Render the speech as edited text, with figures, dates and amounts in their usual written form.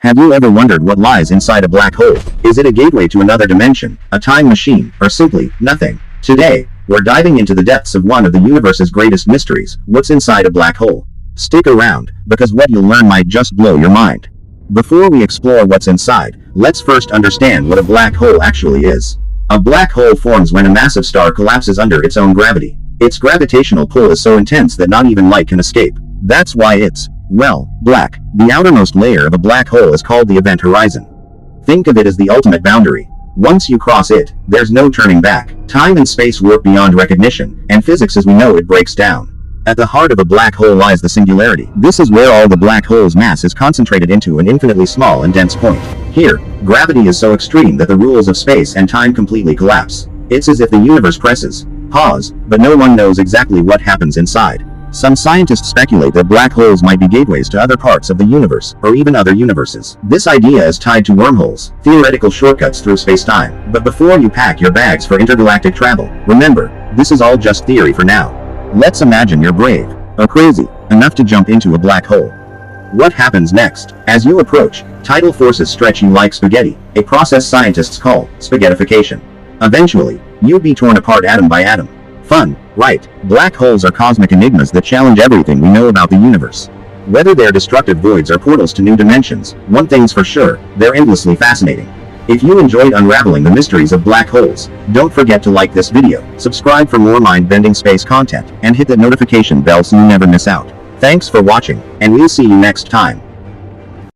Have you ever wondered what lies inside a black hole? Is it a gateway to another dimension, a time machine, or simply nothing? Today, we're diving into the depths of one of the universe's greatest mysteries: what's inside a black hole. Stick around, because what you'll learn might just blow your mind. Before we explore what's inside, let's first understand what a black hole actually is. A black hole forms when a massive star collapses under its own gravity. Its gravitational pull is so intense that not even light can escape. That's why it's, well, black. The outermost layer of a black hole is called the event horizon. Think of it as the ultimate boundary. Once you cross it, there's no turning back. Time and space warp beyond recognition, and physics as we know it breaks down. At the heart of a black hole lies the singularity. This is where all the black hole's mass is concentrated into an infinitely small and dense point. Here, gravity is so extreme that the rules of space and time completely collapse. It's as if the universe presses pause, but no one knows exactly what happens inside. Some scientists speculate that black holes might be gateways to other parts of the universe, or even other universes. This idea is tied to wormholes, theoretical shortcuts through space-time. But before you pack your bags for intergalactic travel, remember, this is all just theory for now. Let's imagine you're brave, or crazy, enough to jump into a black hole. What happens next? As you approach, tidal forces stretch you like spaghetti, a process scientists call spaghettification. Eventually, you'll be torn apart atom by atom. Fun, right? Black holes are cosmic enigmas that challenge everything we know about the universe. Whether they're destructive voids or portals to new dimensions, one thing's for sure, they're endlessly fascinating. If you enjoyed unraveling the mysteries of black holes, don't forget to like this video, subscribe for more mind-bending space content, and hit that notification bell so you never miss out. Thanks for watching, and we'll see you next time.